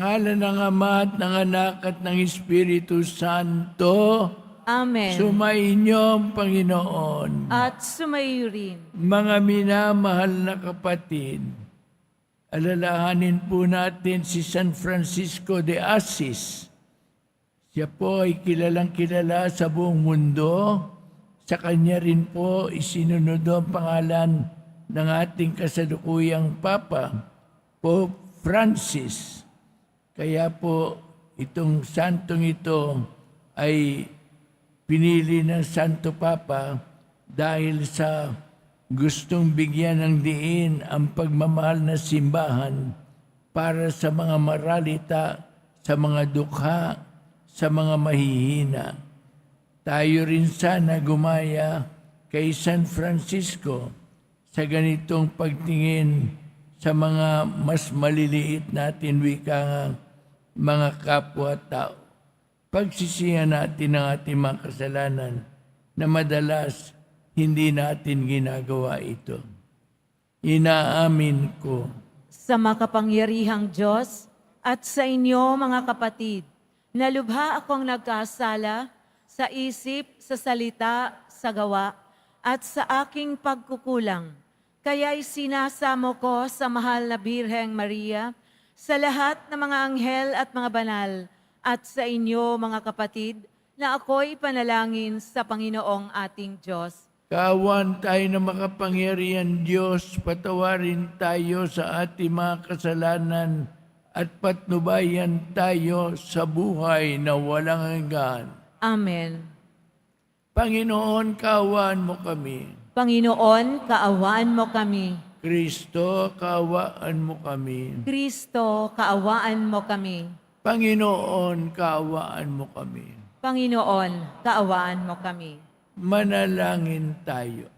ngalan ng Ama at ng Anak at ng Espiritu Santo, Amen. sumainyo ang Panginoon. At sumayo rin. Mga minamahal na kapatid, alalahanin po natin si San Francisco de Assis. Siya po ay kilalang kilala sa buong mundo. Sa kanya rin po isinunod ang pangalan ng ating kasalukuyang Papa, Pope Francis. Kaya po itong santong ito ay pinili ng Santo Papa dahil sa gustong bigyan ng diin ang pagmamahal na simbahan para sa mga maralita, sa mga dukha, sa mga mahihina. Tayo rin sana gumaya kay San Francisco sa ganitong pagtingin sa mga mas maliliit natin wika mga kapwa-tao. Pagsisihan natin ang ating mga kasalanan na madalas hindi natin ginagawa ito. Inaamin ko Sa makapangyarihang Diyos at sa inyo mga kapatid, na lubha akong nagkasala sa isip, sa salita, sa gawa, at sa aking pagkukulang. Kaya'y sinasamo ko sa mahal na Birheng Maria, sa lahat ng mga anghel at mga banal, at sa inyo mga kapatid, na ako'y panalangin sa Panginoong ating Diyos. Kaawan tayo na makapangyarihan Diyos, patawarin tayo sa ating mga kasalanan at patnubayan tayo sa buhay na walang hanggan. Amen. Panginoon, kaawaan mo kami. Panginoon, kaawaan mo kami. Kristo, kaawaan mo kami. Kristo, kaawaan mo kami. Panginoon, kaawaan mo kami. Panginoon, kaawaan mo kami. Manalangin tayo.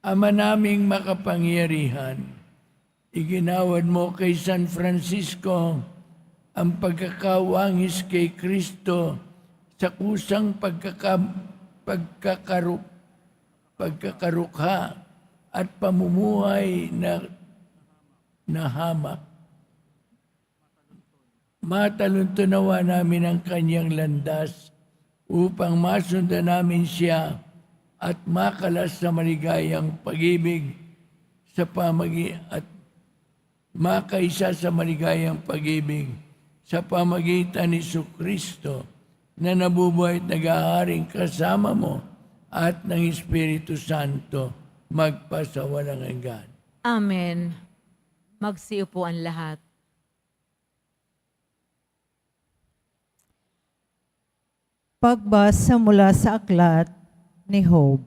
Ama naming makapangyarihan, iginawad mo kay San Francisco ang pagkakawangis kay Kristo sa kusang pagkakarukha at pamumuhay na hamak. Mataluntunawa namin ang kanyang landas upang masundan namin siya at makalas sa maligayang pag-ibig at makaisa sa maligayang pag-ibig sa pamagitan ni Jesucristo na nabubuhay at nag-aaring kasama mo at ng Espiritu Santo magpasawalang hanggan. Amen. Magsiupo ang lahat. Pagbasa mula sa aklat ni Job.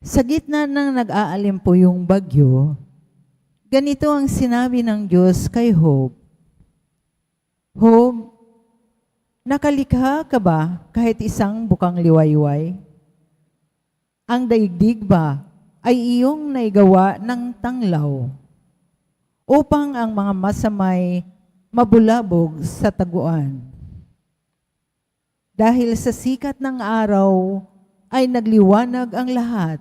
Sa gitna ng nag-aalimpuyong bagyo, ganito ang sinabi ng Diyos kay Job. Job, nakalikha ka ba kahit isang bukang liwayway? Ang daigdig ba ay iyong naigawa ng tanglaw upang ang mga masamay mabulabog sa taguan? Dahil sa sikat ng araw ay nagliwanag ang lahat,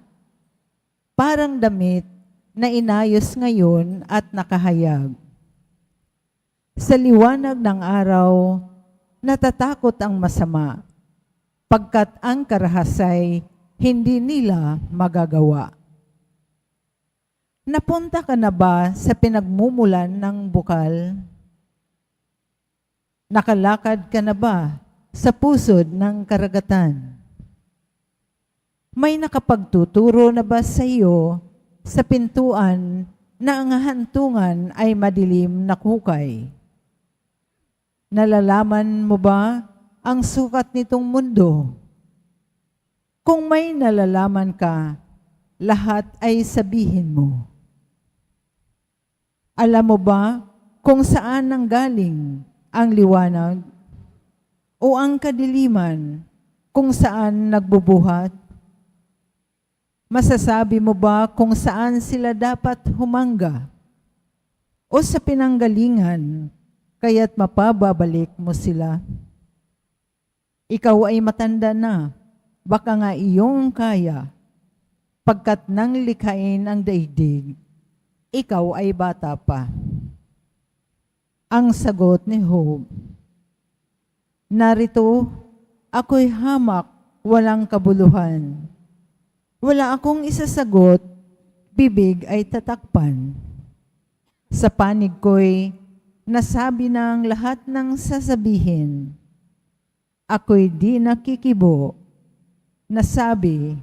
parang damit na inayos ngayon at nakahayag. Sa liwanag ng araw, natatakot ang masama, pagkat ang karahasay hindi nila magagawa. Napunta ka na ba sa pinagmumulan ng bukal? Nakalakad ka na ba sa pusod ng karagatan? May nakapagtuturo na ba sa iyo sa pintuan na ang hantungan ay madilim na kukay? Nalalaman mo ba ang sukat nitong mundo? Kung may nalalaman ka, lahat ay sabihin mo. Alam mo ba kung saan nanggaling ang liwanag o ang kadiliman kung saan nagbubuhat? Masasabi mo ba kung saan sila dapat humangga? O sa pinanggalingan, kaya't mapababalik mo sila? Ikaw ay matanda na, baka nga iyong kaya. pagkat nang likhain ang daigdig, ikaw ay bata pa. Ang sagot ni Job, narito, ako'y hamak, walang kabuluhan. Wala akong isasagot, bibig ay tatakpan. Sa panig ko'y nasabi ng lahat ng sasabihin. Ako'y di nakikibo, nasabi,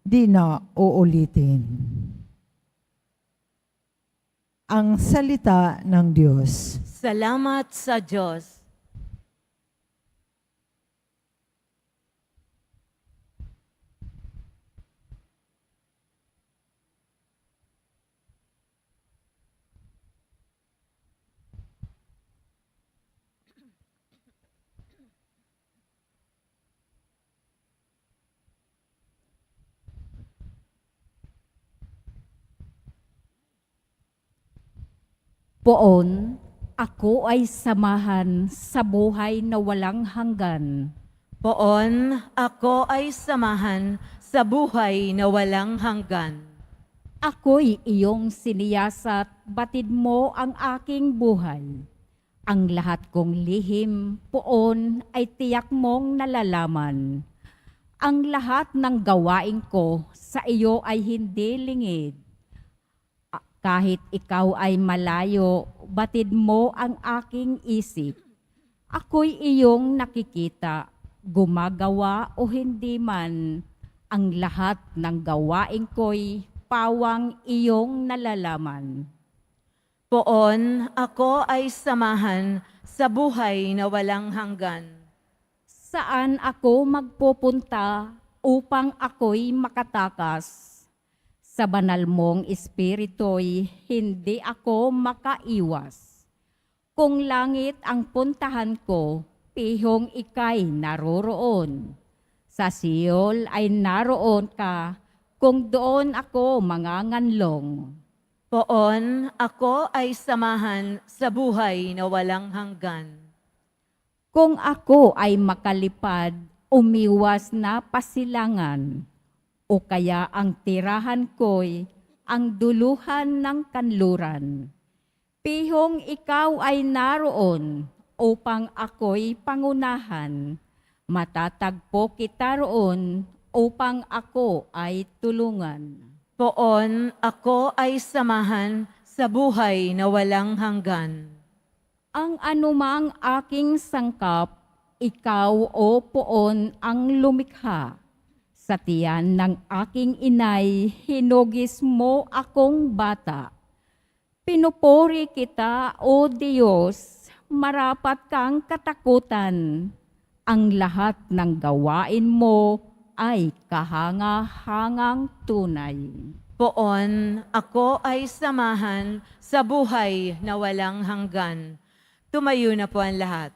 di na uulitin. Ang salita ng Diyos. Salamat sa Diyos. Poon, ako ay samahan sa buhay na walang hanggan. Poon, ako ay samahan sa buhay na walang hanggan. Ako'y iyong siniyasat, batid mo ang aking buhay. Ang lahat kong lihim, poon, ay tiyak mong nalalaman. Ang lahat ng gawain ko sa iyo ay hindi lingid. Kahit ikaw ay malayo, batid mo ang aking isip. Ako'y iyong nakikita, gumagawa o hindi man. Ang lahat ng gawain ko'y pawang iyong nalalaman. Poon, ako ay samahan sa buhay na walang hanggan. Saan ako magpupunta upang ako'y makatakas? Sa banal mong espiritu'y hindi ako makaiwas. Kung langit ang puntahan ko, pihong ika'y naroroon. Sa Siol ay naroon ka, kung doon ako manganganlong. Poon, ako ay samahan sa buhay na walang hanggan. Kung ako ay makalipad, umiwas na pasilangan. O kaya ang tirahan ko'y ang duluhan ng kanluran. Pihong ikaw ay naroon upang ako'y pangunahan. Matatagpo kita roon upang ako ay tulungan. Poon, ako ay samahan sa buhay na walang hanggan. Ang anumang aking sangkap, ikaw o poon ang lumikha. Sa tiyan ng aking inay, hinugis mo akong bata. Pinupuri kita, O Diyos, marapat kang katakutan. Ang lahat ng gawain mo ay kahanga-hangang tunay. Poon, ako ay samahan sa buhay na walang hanggan. Tumayo na po ang lahat.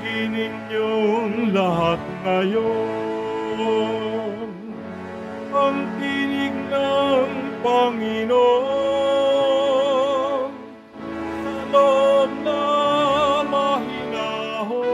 Dingginin niyong lahat ngayon ang tinig ng Panginoon sa loob na mahinahon.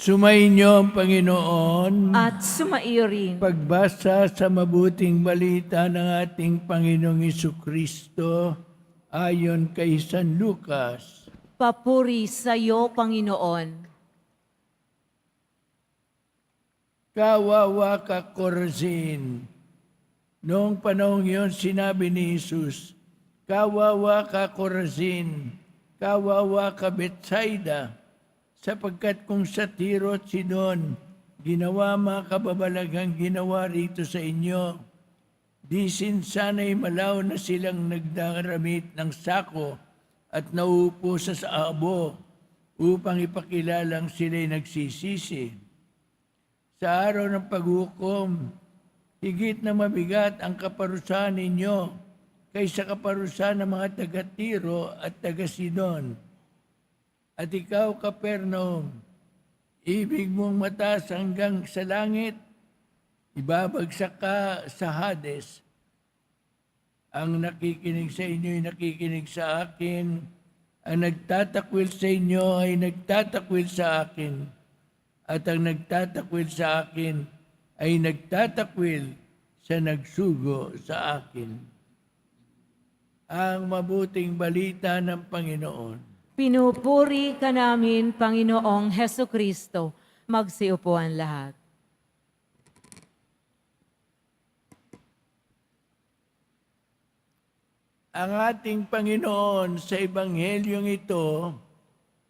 Sumainyo ang Panginoon. At sumaiyo rin. Pagbasa sa mabuting balita ng ating Panginoong Kristo ayon kay San Lucas. Papuri sa iyo, Panginoon. Kawawa ka, Corazin. Noong panahon yon, sinabi ni Jesus, kawawa ka, Corazin. Kawawa ka, Bethsaida. Sapagkat kung sa Tiro at Sidon, ginawa mga kababalaghang ginawa rito sa inyo, di sana'y malaw na silang nagdaramit ng sako at nauupo sa abo upang ipakilalang sila'y nagsisisi. Sa araw ng paghukom, higit na mabigat ang kaparusahan ninyo kaysa kaparusahan ng mga taga-Tiro at taga-Sidon. At ikaw, Capernaum, ibig mong mataas hanggang sa langit, ibabagsak ka sa Hades. Ang nakikinig sa inyo ay nakikinig sa akin, ang nagtatakwil sa inyo ay nagtatakwil sa akin, at ang nagtatakwil sa akin ay nagtatakwil sa nagsugo sa akin. Ang mabuting balita ng Panginoon. Pinupuri ka namin, Panginoong Heso Kristo. Magsiupuan lahat. Ang ating Panginoon sa Ebanghelyong ito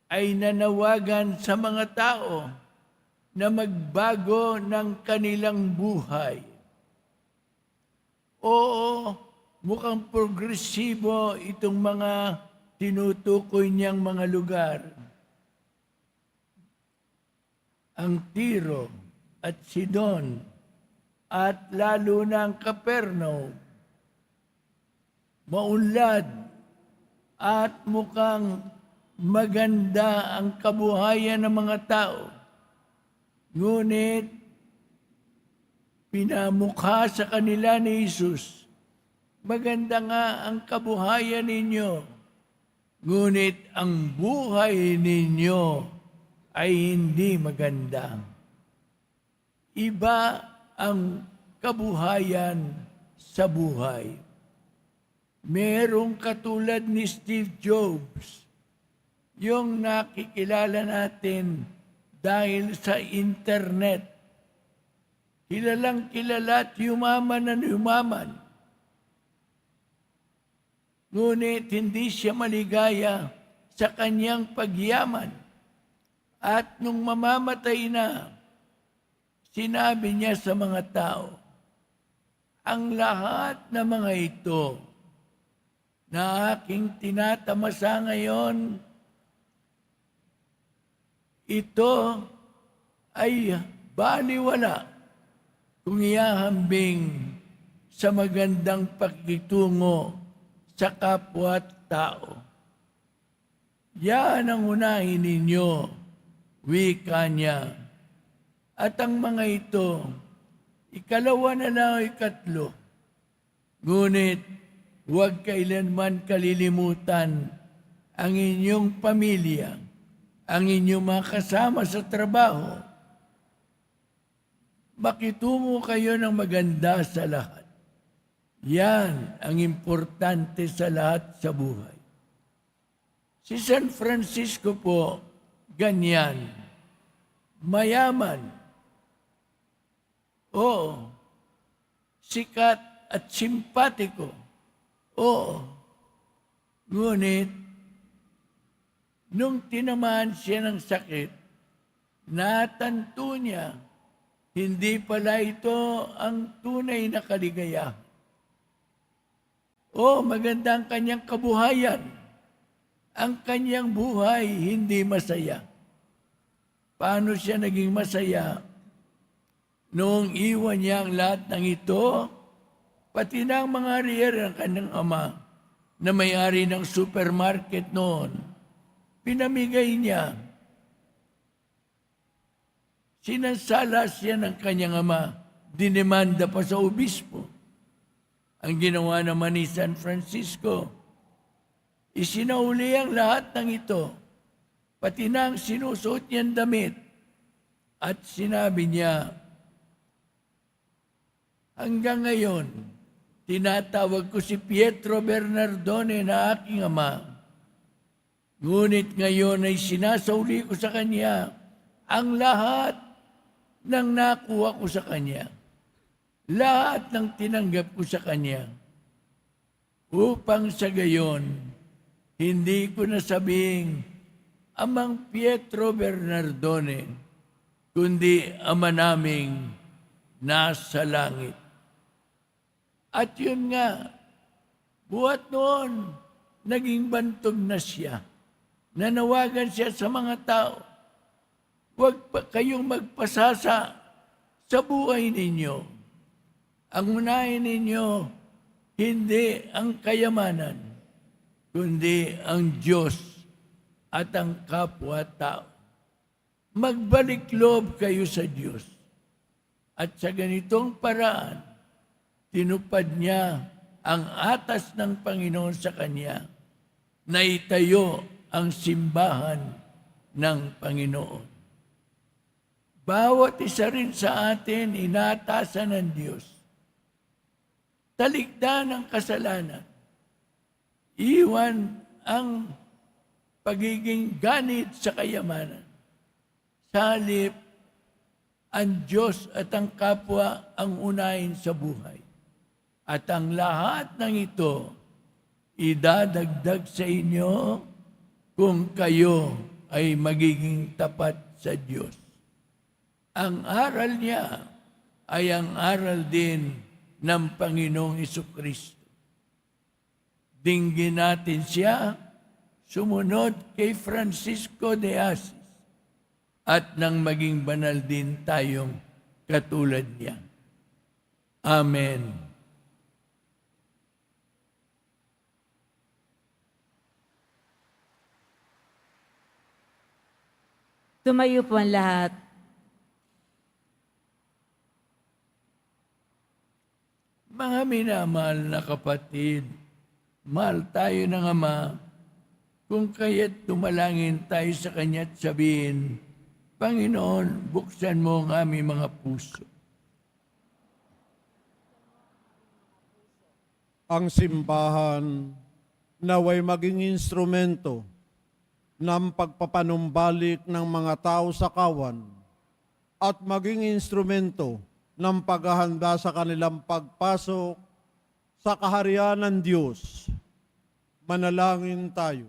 ay nanawagan sa mga tao na magbago ng kanilang buhay. Oo, mukhang progresibo itong mga tinutukoy niyang mga lugar. Ang Tiro at Sidon at lalo na ang Capernaum, maunlad at mukhang maganda ang kabuhayan ng mga tao. Ngunit, pinamukha sa kanila ni Jesus, maganda nga ang kabuhayan ninyo, ngunit ang buhay ninyo ay hindi maganda. Iba ang kabuhayan sa buhay. Merong katulad ni Steve Jobs, yung nakikilala natin dahil sa internet. Kilalang kilala at yumaman na yumaman. Ngunit hindi siya maligaya sa kanyang pagyaman. At nung mamamatay na, sinabi niya sa mga tao, ang lahat ng mga ito na aking tinatamasa ngayon, ito ay baliwala kung iahambing sa magandang pakikitungo sa kapwa-tao. Yan ang unahin ninyo, wika niya. At ang mga ito, ikalawa na lang o ikatlo. Ngunit, huwag kailanman kalilimutan ang inyong pamilya, ang inyong mga kasama sa trabaho. Makitungo kayo ng maganda sa lahat. Yan ang importante sa lahat sa buhay. Si San Francisco po, ganyan. Mayaman. Oo. Sikat at simpatiko. Oo. Ngunit, nung tinamaan siya ng sakit, natanto niya, hindi pala ito ang tunay na kaligayahan. Maganda ang kanyang kabuhayan. Ang kanyang buhay hindi masaya. Paano siya naging masaya? Noong iwan niya ang lahat ng ito, pati na ang mga arier ng kanyang ama na may-ari ng supermarket noon, pinamigay niya. Sinansala siya ng kanyang ama, dinemanda pa sa obispo. Ang ginawa naman ni San Francisco, isinauli ang lahat ng ito, pati na ang sinusuot niyang damit, at sinabi niya, hanggang ngayon, tinatawag ko si Pietro Bernardone na aking ama. Ngunit ngayon ay sinasauli ko sa Kanya ang lahat ng nakuha ko sa Kanya. Lahat ng tinanggap ko sa Kanya. Upang sa gayon, hindi ko nasabing Amang Pietro Bernardone, kundi Ama naming nasa langit. At yun nga, buhat noon, naging bantog na siya. Nanawagan siya sa mga tao, huwag pa kayong magpasasa sa buhay ninyo. Ang unahin ninyo, hindi ang kayamanan, kundi ang Diyos at ang kapwa-tao. Magbalik loob kayo sa Diyos. At sa ganitong paraan, tinupad niya ang atas ng Panginoon sa kanya na itayo ang simbahan ng Panginoon. Bawat isa rin sa atin inaatasan ng Diyos. Talikdan ang kasalanan. Iwan ang pagiging ganit sa kayamanan. Sa halip, ang Diyos at ang kapwa ang unahin sa buhay. At ang lahat ng ito, idadagdag sa inyo kung kayo ay magiging tapat sa Diyos. Ang aral niya ay ang aral din ng Panginoong Jesucristo. Dinggin natin siya, sumunod kay Francisco de Assis, at nang maging banal din tayong katulad niya. Amen. Tumayo po ang lahat. Mga minamahal na kapatid, mahal tayo ng Ama, kung kaya't tumalangin tayo sa Kanya at sabihin, Panginoon, buksan mo ang aming mga puso. Ang simbahan naway maging instrumento ng pagpapanumbalik ng mga tao sa kawan at maging instrumento ng paghahanda sa kanilang pagpasok sa kaharian ng Diyos. Manalangin tayo.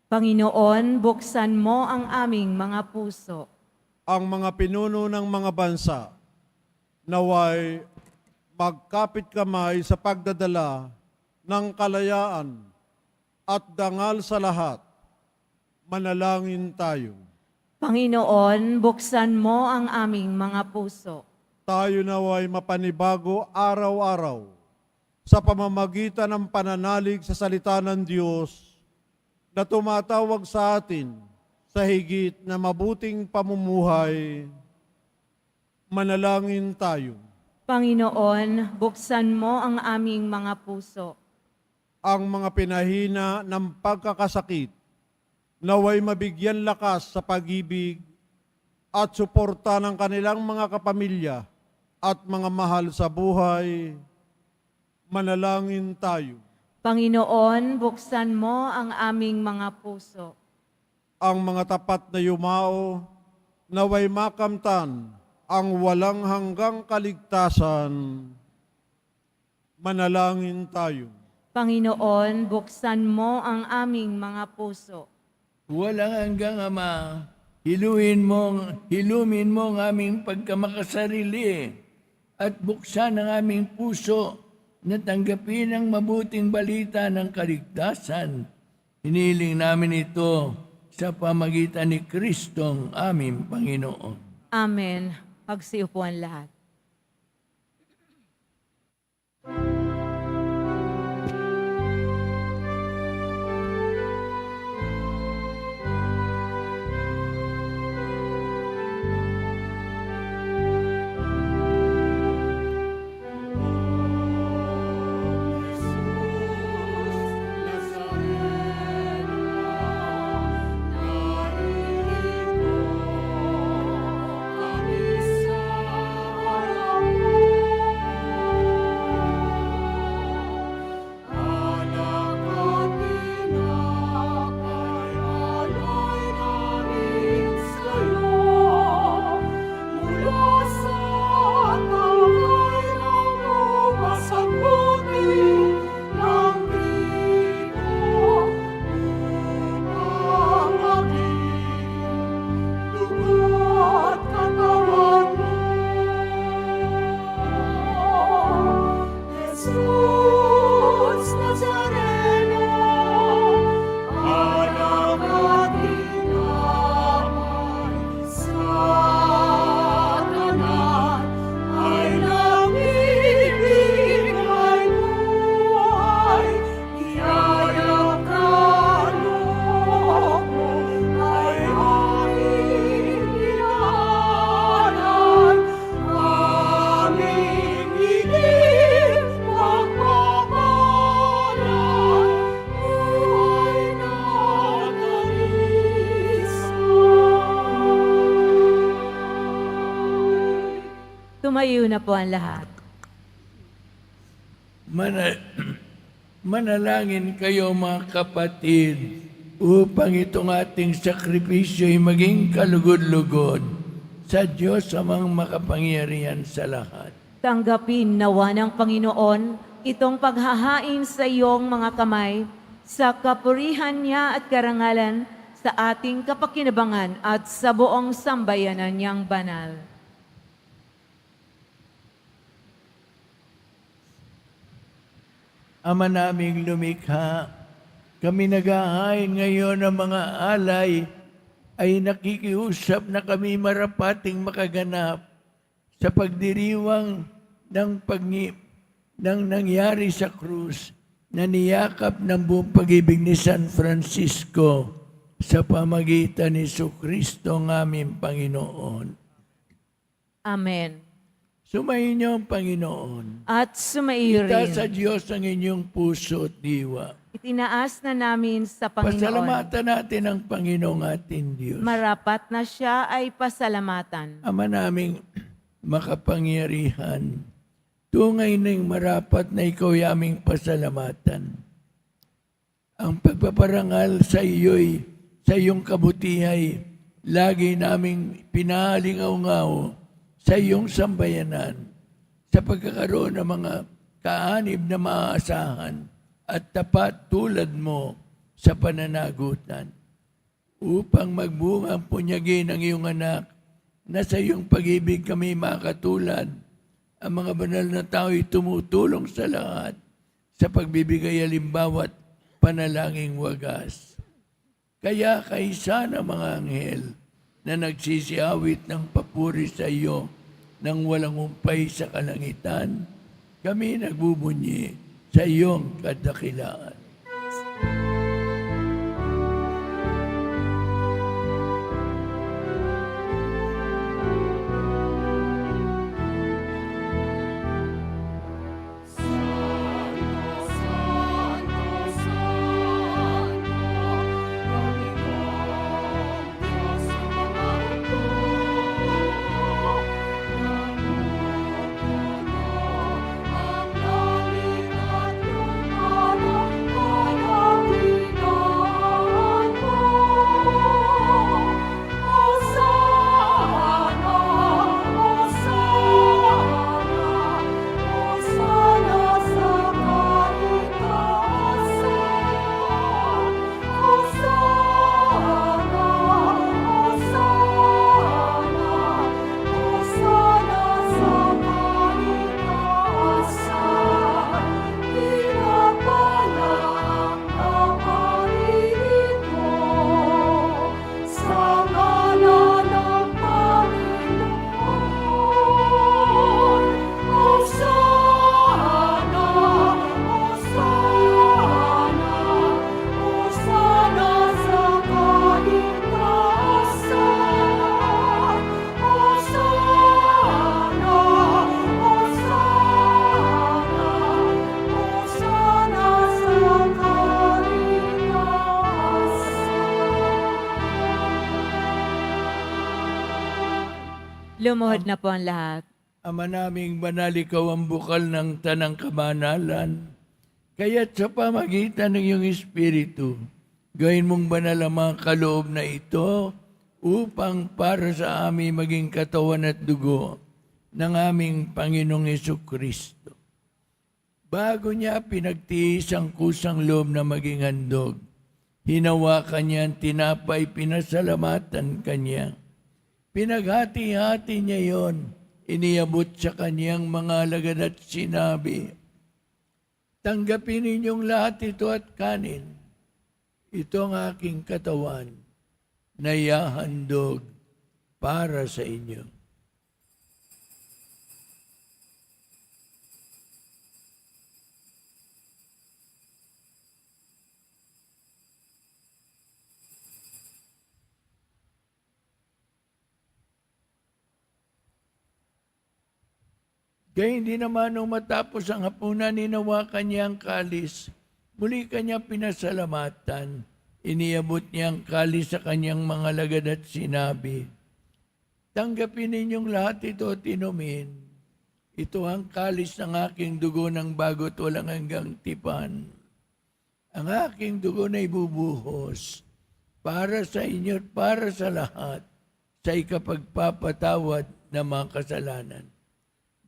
Panginoon, buksan mo ang aming mga puso. Ang mga pinuno ng mga bansa naway magkapit kamay sa pagdadala ng kalayaan at dangal sa lahat. Manalangin tayo. Panginoon, buksan mo ang aming mga puso. Tayo naway mapanibago araw-araw sa pamamagitan ng pananalig sa salita ng Diyos na tumatawag sa atin sa higit na mabuting pamumuhay. Manalangin tayo. Panginoon, buksan mo ang aming mga puso. Ang mga pinahina ng pagkakasakit naway mabigyan lakas sa pag-ibig at suporta ng kanilang mga kapamilya at mga mahal sa buhay. Manalangin tayo. Panginoon, buksan mo ang aming mga puso. Ang mga tapat na yumao naway makamtan ang walang hanggang kaligtasan. Manalangin tayo. Panginoon, buksan mo ang aming mga puso. Walang hanggang Ama, hilumin mo ang aming pagkamakasarili at buksan ang aming puso na tanggapin ang mabuting balita ng kaligtasan. Hiniling namin ito sa pamagitan ni Kristong aming Panginoon. Amen. Pagsiupuan lahat. Kami sa Tumayo na po ang lahat. Manalangin kayo mga kapatid upang itong ating sakripisyo ay maging kalugod-lugod sa Diyos amang makapangyarihan sa lahat. Tanggapin nawa ng Panginoon itong paghahain sa iyong mga kamay sa kapurihan niya at karangalan sa ating kapakinabangan at sa buong sambayanan niyang banal. Ama naming lumikha, kami naghahain ngayon ng mga alay ay nakikiusap na kami marapating makaganap sa pagdiriwang ng nangyari sa krus na niyakap ng buong pag-ibig ni San Francisco sa pamagitan ni Jesucristo ng aming Panginoon. Amen. Sumayin niyo ang Panginoon. At sumaiyo rin. Itaas sa Diyos ang inyong puso at diwa. Itinaas na namin sa Panginoon. Pasalamatan natin ang Panginoong ating Diyos. Marapat na siya ay pasalamatan. Ama naming makapangyarihan, tungay ng marapat na ikaw ay aming pasalamatan. Ang pagpaparangal sa iyo'y, sa iyong kabutihay, lagi naming pinahalingaw-ngaw sa iyong sambayanan, sa pagkakaroon ng mga kaanib na maaasahan at tapat tulad mo sa pananagutan, upang magbunga ang punyagi ng iyong anak, na sa iyong pag-ibig kami makatulad. Ang mga banal na tao'y tumutulong sa lahat sa pagbibigay halimbawa at panalangin wagas. Kaya kaisa ng mga anghel na nagsisiawit ng papuri sa iyo nang walang umpay sa kalangitan, kami nagbubunyi sa iyong kadakilaan. Lumuhod na po ang lahat. Ama naming banal, ikaw ang bukal ng tanang kamanalan. Kaya't sa pamagitan ng iyong Espiritu, gawin mong banal ang mga kaloob na ito upang para sa amin maging katawan at dugo ng aming Panginoong Jesucristo. Bago niya pinagtiis ang kusang loob na maging handog, hinawakan niya ang tinapay, pinasalamatan kanya. Pinaghati-hati niya yon, iniabot sa kanyang mga alagad at sinabi, tanggapin ninyong lahat ito at kanin. Ito ang aking katawan na ihahandog para sa inyo. Kaya hindi naman nung matapos ang hapunan, hinawakan niya ang kalis. Muli kanya pinasalamatan. Iniabot niya ang kalis sa kanyang mga lagad at sinabi, tanggapin ninyong lahat ito at inumin. Ito ang kalis ng aking dugo ng bago't walang hanggang tipan. Ang aking dugo na ibubuhos para sa inyo at para sa lahat sa ikapagpapatawad ng mga kasalanan.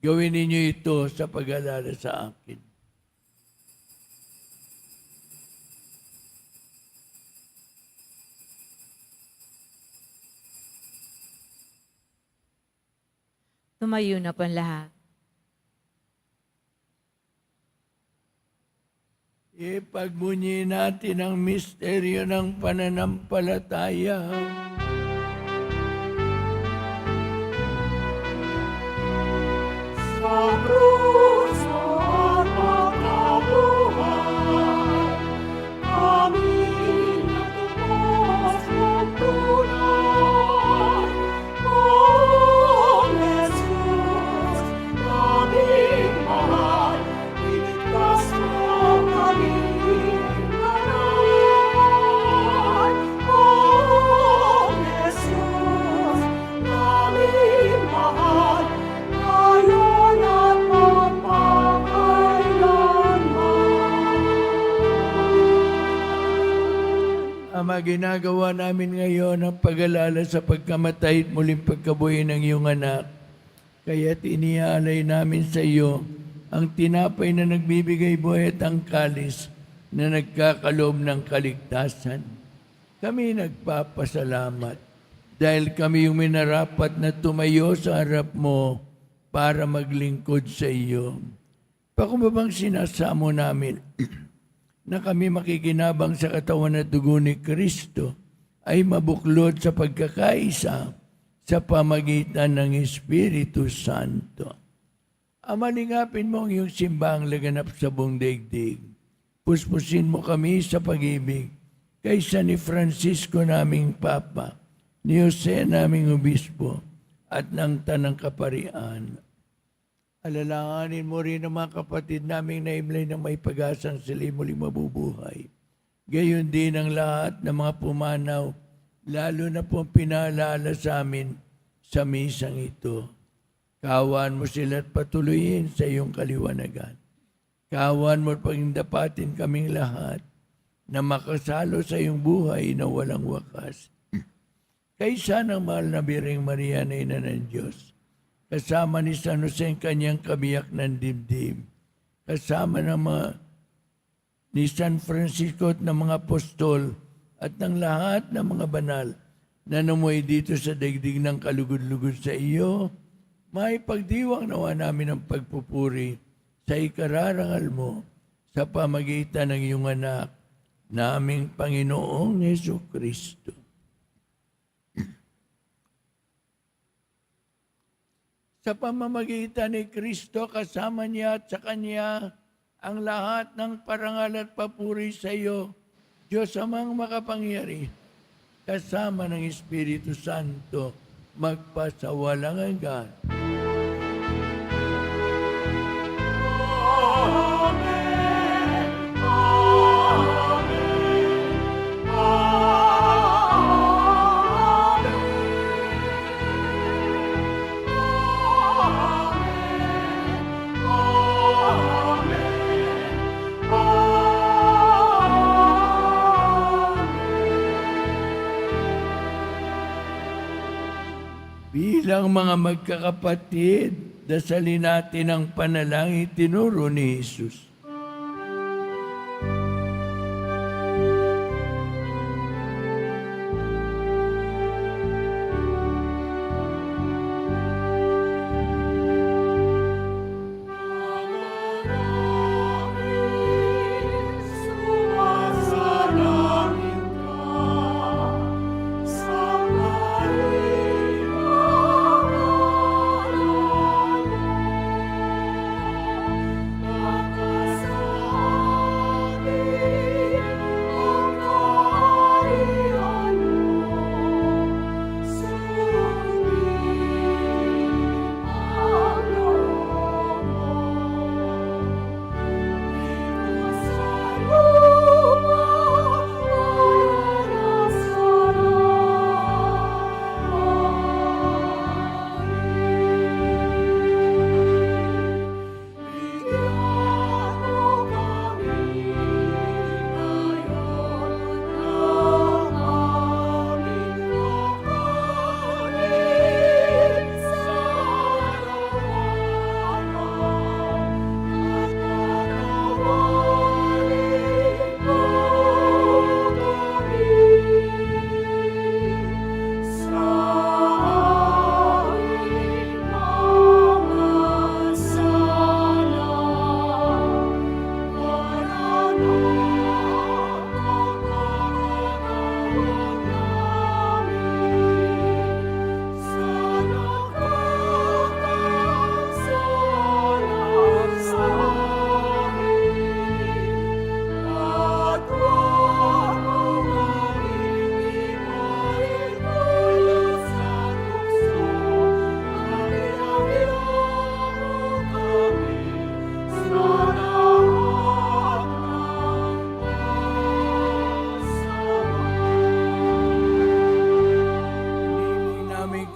Gawin ninyo ito sa pag-alala sa akin. Tumayo na po ang lahat. Ipagmunyi natin ang misteryo ng pananampalataya. Sa krus at pagkabuhay, kami natupos ng tunay. Ang Jesus, aming mahal, iligtas mo kaming lahat. Ang Jesus, aming mahal, ngayon at magpakailanman. Ama, ginagawa namin ngayon ang pag-alala sa pagkamatay at muling pagkabuhay ng iyong anak. Kaya't iniaalay namin sa iyo ang tinapay na nagbibigay buhay at ang kalis na nagkakaloob ng kaligtasan. Kami nagpapasalamat dahil kami yung minarapat na tumayo sa harap mo para maglingkod sa iyo. Pakumbabang sinasamo namin na kami makikinabang sa katawan at dugo ni Kristo ay mabuklod sa pagkakaisa sa pamagitan ng Espiritu Santo. Amalingapin mo ang iyong simbahang laganap sa buong daigdig. Puspusin mo kami sa pag-ibig kaysa ni Francisco naming Papa, ni Jose naming Obispo, at ng Tanang Kaparian. Alalahanin mo rin ang mga kapatid naming naimlay ng may pag-asang sila muling mabubuhay. Gayon din ang lahat ng mga pumanaw, lalo na po pinaalala sa amin sa misang ito. Kawan mo sila at patuloyin sa iyong kaliwanagan. Kawan mo at pagindapatin kaming lahat na makasalo sa iyong buhay na walang wakas. Kaysa ng mahal na Birheng Maria na Ina ng Diyos, kasama ni San Jose ang kanyang kabiyak ng dibdib, kasama ng ni San Francisco at ng mga apostol at ng lahat ng mga banal na namuhay dito sa daigdig ng kalugod-lugod sa iyo, may pagdiwang nawa namin ang pagpupuri sa ikararangal mo sa pamagitan ng iyong anak, naming Panginoong Jesucristo. Sa pamamagitan ni Kristo, kasama niya at sa Kanya, ang lahat ng parangal at papuri sa iyo, Diyos amang makapangyari, kasama ng Espiritu Santo, magpasawalang hanggan. Bilang mga magkakapatid, dasalin natin ang panalangin tinuro ni Jesus.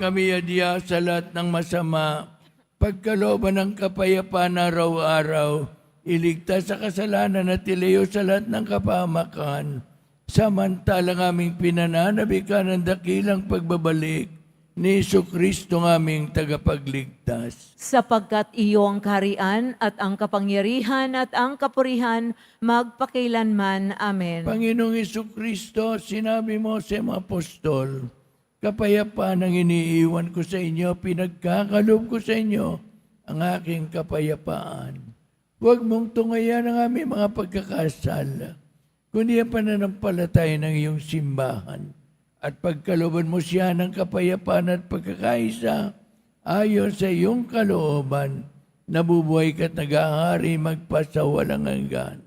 kami adya sa lahat ng masama, pagkalooban ng kapayapaan araw-araw, iligtas sa kasalanan at ilayo sa lahat ng kapahamakan, samantalang aming pinananabikan ng dakilang pagbabalik ni Jesucristo ng aming tagapagligtas. Sapagkat iyo ang kaharian at ang kapangyarihan at ang kapurihan magpakailanman. Amen. Panginoong Jesucristo, sinabi mo sa mga apostol, kapayapaan ang iniiwan ko sa inyo, pinagkakalob ko sa inyo ang aking kapayapaan. Huwag mong tungayan ang aming mga pagkakasala, kundi ang pananampalataya ng iyong simbahan. At pagkaloban mo siya ng kapayapaan at pagkakaisa, ayon sa iyong kalooban, nabubuhay ka't nag-ahari magpasawalang hanggan.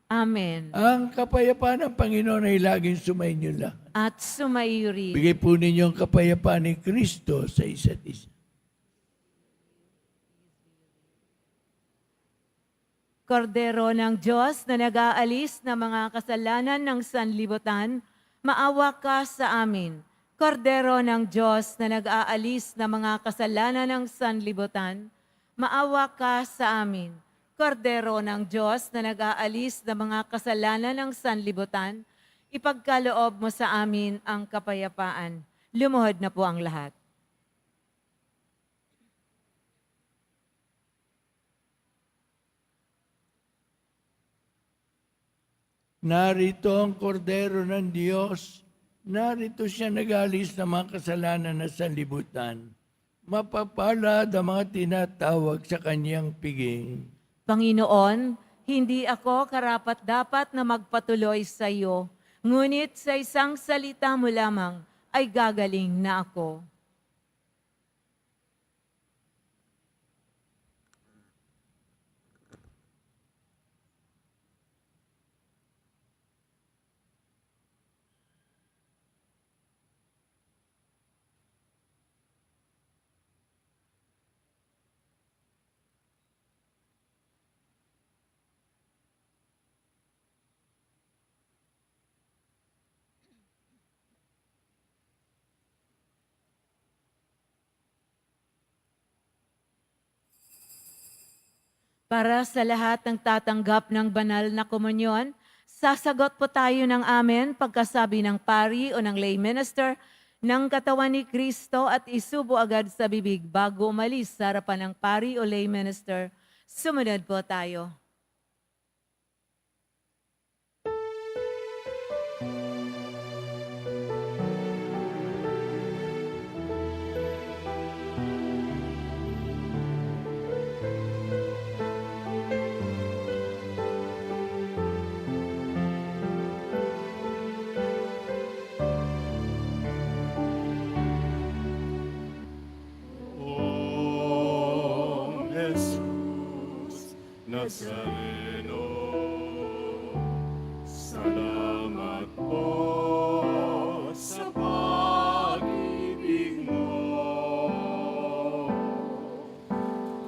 Amen. Ang kapayapaan ng Panginoon ay laging sumainyo lahat. At sumaiyo rin. Bigay po ninyo ang kapayapaan ni Kristo sa isa't isa. Kordero ng Diyos na nag-aalis ng mga kasalanan ng sanlibutan, maawa ka sa amin. Kordero ng Diyos na nag-aalis ng mga kasalanan ng sanlibutan, maawa ka sa amin. Kordero ng Diyos na nag-aalis ng mga kasalanan ng sanlibutan, ipagkaloob mo sa amin ang kapayapaan. Lumuhod na po ang lahat. Narito ang kordero ng Diyos. Narito siya nag-alis ng mga kasalanan na sanlibutan. Mapapalad ang mga tinatawag sa kanyang piging. Panginoon, hindi ako karapat-dapat na magpatuloy sa iyo, ngunit sa isang salita mo lamang ay gagaling na ako. Para sa lahat ng tatanggap ng banal na komunyon, sasagot po tayo ng amen pagkasabi ng pari o ng lay minister ng katawan ni Kristo at isubo agad sa bibig bago umalis sa harapan ng pari o lay minister. Sumunod po tayo. Nazareno, salamat po sa pag-ibig mo.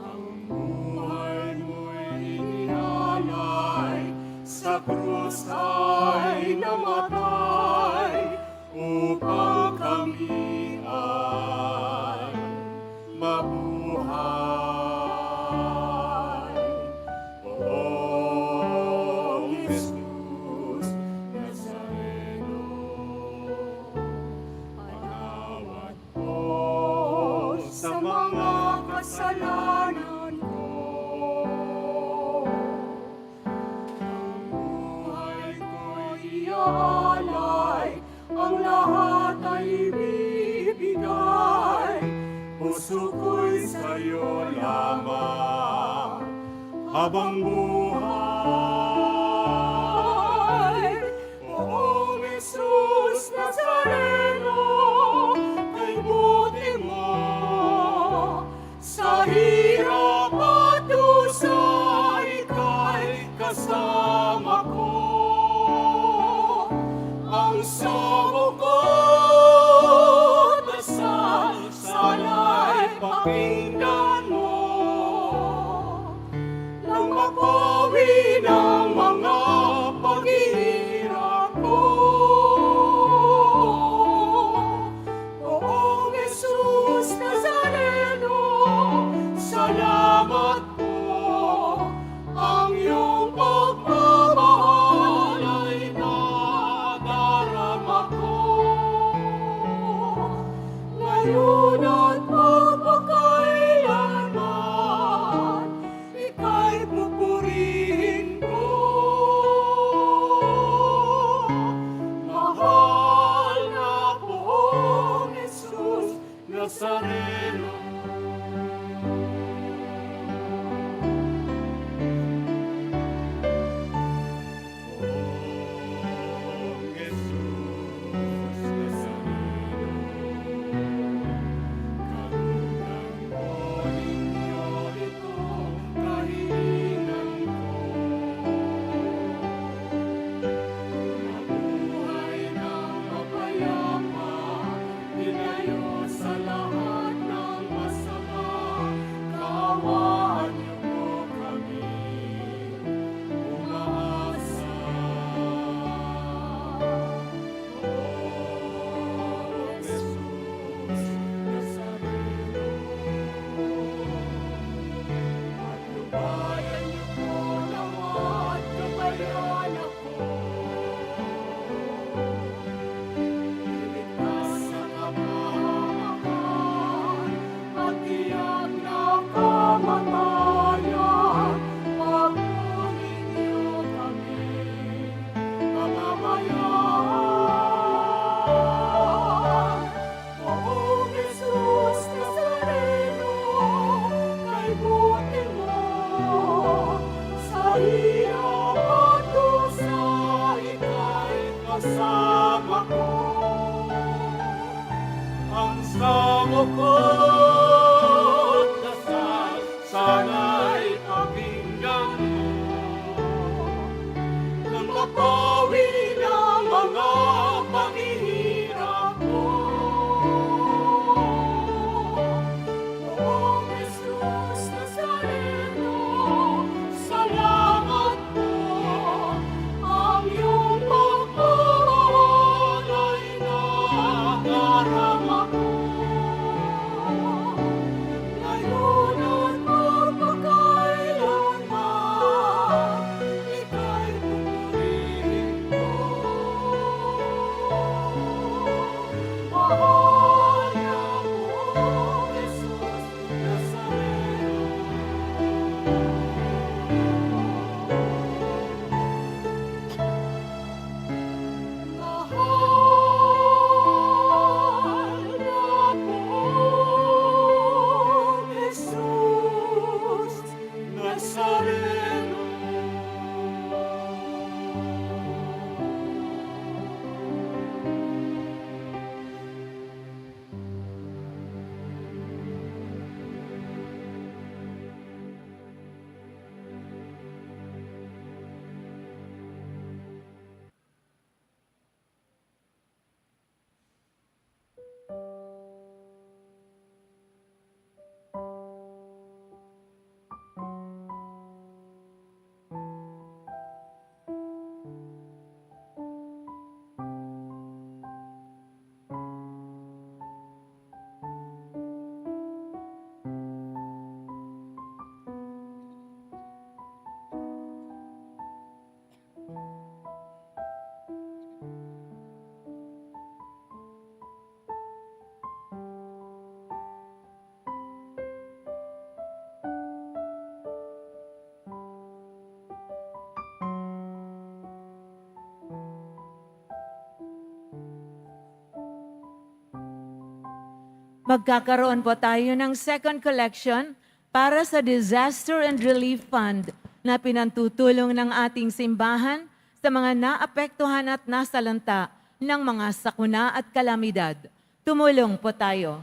Ang buhay mo'y inialay, sa krus ay namatay, upang kami ay mabuhay. Kasalanan ko, ang buhay ko'y iaalay, ang lahat ay ibibigay, puso ko'y sa'yo lamang habang buhay. Poong Jesus Nazareno, kay buti mo, sa hirap at dusa, ika'y kasama ko. Ang sabog ko't dasal, sana'y pakinggan mo. Nang mapawi ng mga paghihirap ko. Poong Jesus hirap at dusa, ika'y kasama ko. Ang samo ko't dasal, sana'y pakinggan mo. Nang mapawi ng mga paghihirap ko. O Jesus Nazareno, salamat po. Ang iyong pagmamahal ay nadarama ko. Ngayon at magpakailanman, ika'y pupurihin ko. Mahal na po, Jesus Nazareno. Mahal na po, Jesus Nazareno. Magkakaroon po tayo ng second collection para sa Disaster and Relief Fund na pinantutulong ng ating simbahan sa mga naapektuhan at nasalanta ng mga sakuna at kalamidad. Tumulong po tayo.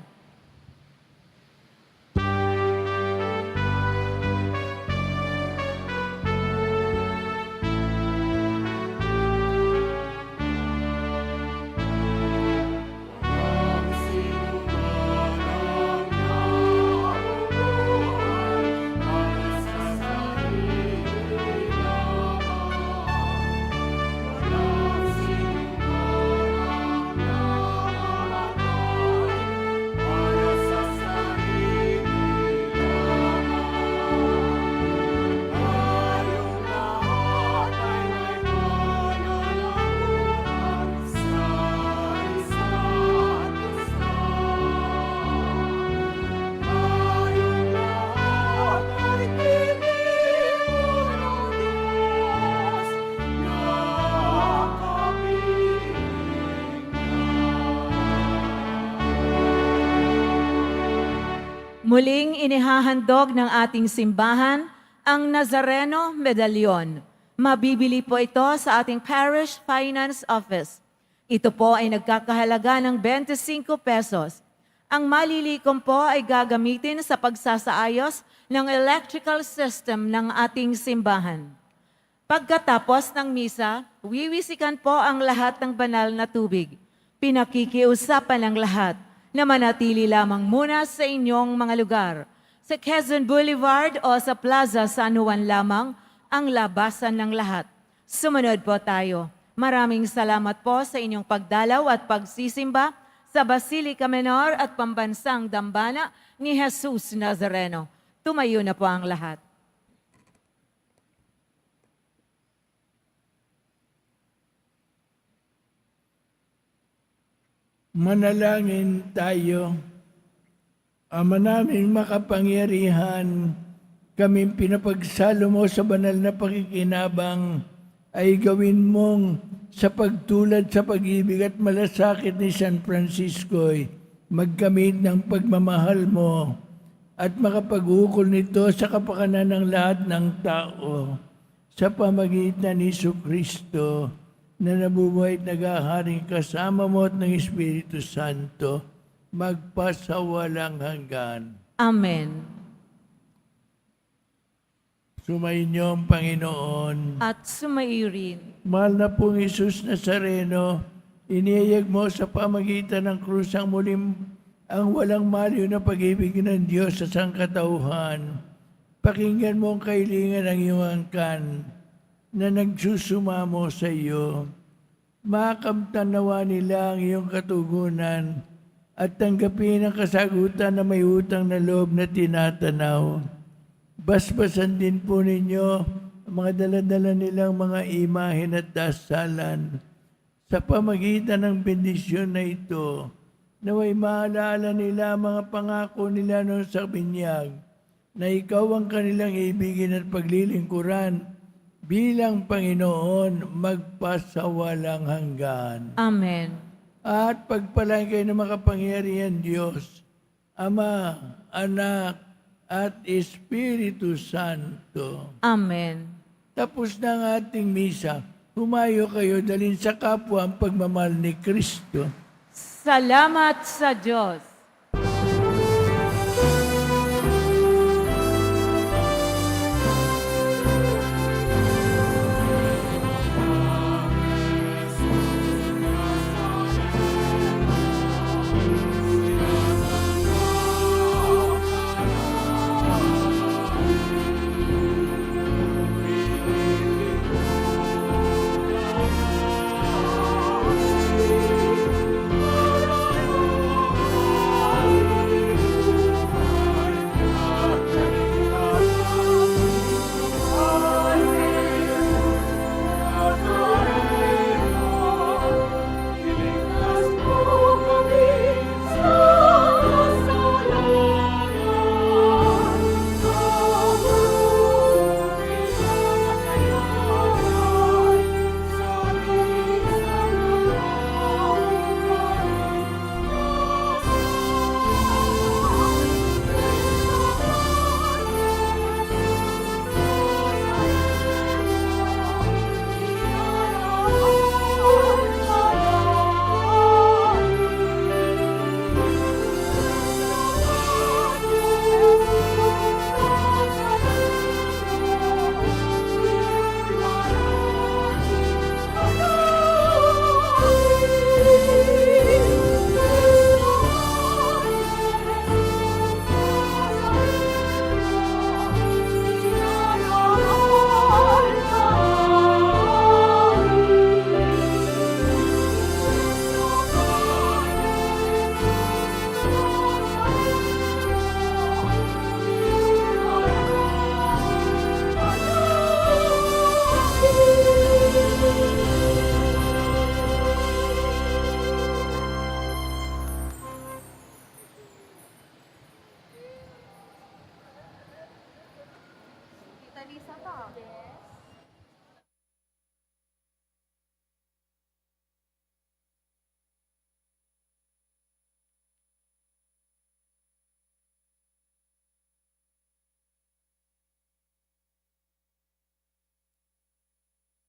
Ang sinuman ang nauuan para sa sarili lamang. Walang sinuman ang namamatay para sa sarili lamang. Tayong lahat ay may pananagutan sa isa't isa. Tayong lahat ay tinipon ng Diyos na kapiling Muling inihahandog ng ating simbahan ang Nazareno Medallion. Mabibili po ito sa ating Parish Finance Office. Ito po ay nagkakahalaga ng 25 pesos. Ang malilikom po ay gagamitin sa pagsasaayos ng electrical system ng ating simbahan. Pagkatapos ng misa, wiwisikan po ang lahat ng banal na tubig. Pinakikiusapan ng lahat na manatili lamang muna sa inyong mga lugar. Sa Quezon Boulevard o sa Plaza San Juan lamang ang labasan ng lahat. Sumunod po tayo. Maraming salamat po sa inyong pagdalaw at pagsisimba sa Basilica Menor at Pambansang Dambana ni Jesus Nazareno. Tumayo na po ang lahat. Manalangin tayo. Ama naming makapangyarihan, kaming pinapagsalo mo sa banal na pakikinabang ay gawin mong sa pagtulad sa pag-ibig at malasakit ni San Francisco magkamit ng pagmamahal mo at makapag-ukol nito sa kapakanan ng lahat ng tao. sa pamagitan ni Kristo na nabubuhay at naghaharing kasama mo at ng Espiritu Santo, magpasawalang hanggan. Amen. Sumainyo ang Panginoon. At sumairin. Mahal na pong Isus Nazareno, iniyayag mo sa pamagitan ng krus ang muling ang walang maliw na pag-ibig ng Diyos sa sangkatauhan. Pakinggan mo ang kailingan ng iyong angkan na nagsusumamo sa iyo. Makamtan nawa nila ang iyong katugunan at tanggapin ang kasagutan na may utang na loob na tinatanaw. Basbasan din po ninyo ang mga daladala nilang mga imahen at dasalan. Sa pamagitan ng bendisyon na ito, naway maalala nila ang mga pangako nila noon sa binyag, na ikaw ang kanilang ibigin at paglilingkuran bilang Panginoon magpasawalang hanggan. Amen. At pagpalain kayo ng makapangyarihan Diyos, Ama, Anak, at Espiritu Santo. Amen. Tapos na ang ating misa, humayo kayo dalhin sa kapwa ang pagmamahal ni Kristo. Salamat sa Diyos. Kita Lisa pa.